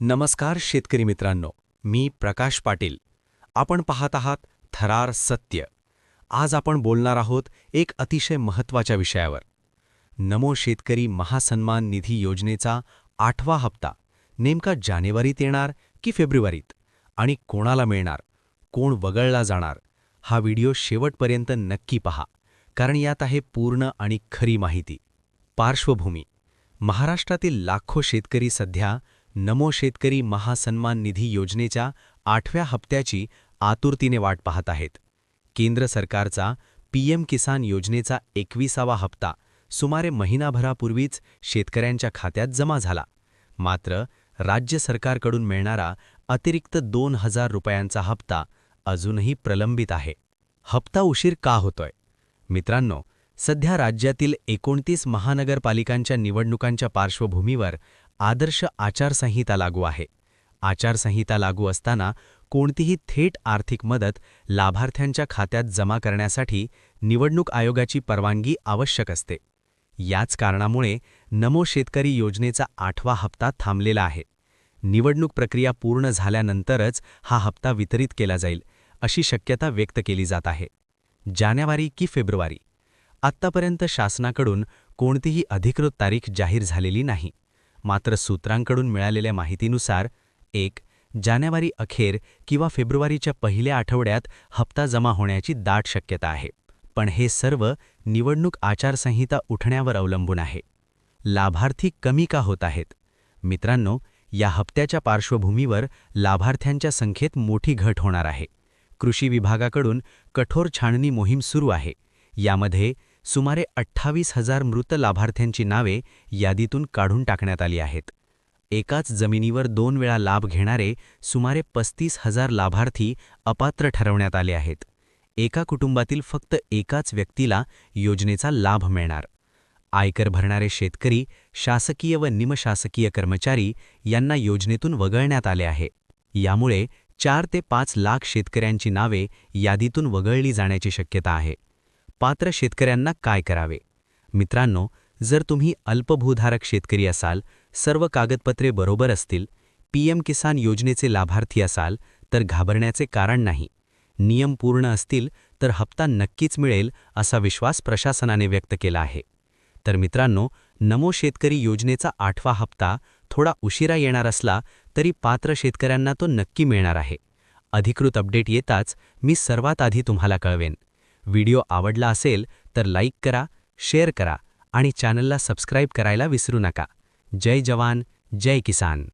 नमस्कार शेतकरी मित्रांनो, मी प्रकाश पाटील. आपण पाहत आहात थरार सत्य. आज आपण बोलणार आहोत एक अतिशय महत्त्वाच्या विषयावर. नमो शेतकरी महासन्मान निधी योजनेचा 8वा हप्ता नेमका जानेवारीत येणार की फेब्रुवारीत, आणि कोणाला मिळणार, कोण वगळला जाणार, हा व्हिडिओ शेवटपर्यंत नक्की पहा, कारण यात आहे पूर्ण आणि खरी माहिती. पार्श्वभूमी: महाराष्ट्रातील लाखो शेतकरी सध्या नमो शेतकरी महासन्मान निधी योजनेच्या 8व्या हप्त्याची आतुरतेने वाट पाहत आहेत. केंद्र सरकारचा पीएम किसान योजनेचा 21वा हप्ता सुमारे महिनाभरापूर्वीच शेतकऱ्यांच्या खात्यात जमा झाला. मात्र राज्य सरकारकडून मिळणारा अतिरिक्त 2,000 रुपयांचा हप्ता अजूनही प्रलंबित आहे. हप्ता उशीर का होतोय? मित्रांनो, सध्या राज्यातील 29 महानगरपालिकांच्या निवडणुकांच्या पार्श्वभूमीवर आदर्श आचारसंहिता लागू आहे. आचारसंहिता लागू असताना कोणतीही थेट आर्थिक मदत लाभार्थ्यांच्या खात्यात जमा करण्यासाठी निवडणूक आयोगाची परवानगी आवश्यक असते. याच कारणामुळे नमो शेतकरी योजनेचा 8वा हप्ता थांबलेला आहे. निवडणूक प्रक्रिया पूर्ण झाल्यानंतरच हा हप्ता वितरित केला जाईल, अशी शक्यता व्यक्त केली जात आहे. जानेवारी की फेब्रुवारी? आत्तापर्यंत शासनाकडून कोणतीही अधिकृत तारीख जाहीर झालेली नाही. मात्र सूत्रांकडून मिळालेल्या माहितीनुसार 1 जानेवारी अखेर किंवा फेब्रुवारीच्या पहिल्या आठवड्यात हप्ता जमा होण्याची दाट शक्यता आहे. पण हे सर्व निवडणूक आचारसंहिता उठण्यावर अवलंबून आहे. लाभार्थी कमी का होत आहेत? मित्रांनो, या हप्त्याच्या पार्श्वभूमीवर लाभार्थ्यांच्या संख्येत मोठी घट होणार आहे. कृषी विभागाकडून कठोर छाननी मोहीम सुरू आहे. यामध्ये सुमारे 28,000 मृत लाभार्थ्यांची नावे यादीतून काढून टाकण्यात आली आहेत. एकाच जमिनीवर 2 वेळा लाभ घेणारे सुमारे 35,000 लाभार्थी अपात्र ठरवण्यात आले आहेत. एका कुटुंबातील फक्त एकाच व्यक्तीला योजनेचा लाभ मिळणार. आयकर भरणारे शेतकरी, शासकीय व निमशासकीय कर्मचारी यांना योजनेतून वगळण्यात आले आहे. यामुळे 4 ते 5 लाख शेतकऱ्यांची नावे यादीतून वगळली जाण्याची शक्यता आहे. पात्र शेतकऱ्यांना काय करावे? मित्रांनो, जर तुम्ही अल्पभूधारक शेतकरी असाल, सर्व कागदपत्रे बरोबर असतील, पीएम किसान योजनेचे लाभार्थी असाल, तर घाबरण्याचे कारण नाही. नियम पूर्ण असतील तर हप्ता नक्कीच मिळेल, असा विश्वास प्रशासनाने व्यक्त केला आहे. तर मित्रांनो, नमो शेतकरी योजनेचा 8वा हप्ता थोडा उशिरा येणार असला तरी पात्र शेतकऱ्यांना तो नक्की मिळणार आहे. अधिकृत अपडेट येताच मी सर्वात आधी तुम्हाला कळवेन. व्हिडिओ आवडला असेल तर लाईक करा, शेअर करा आणि चॅनलला सबस्क्राईब करायला विसरू नका. जय जवान, जय किसान.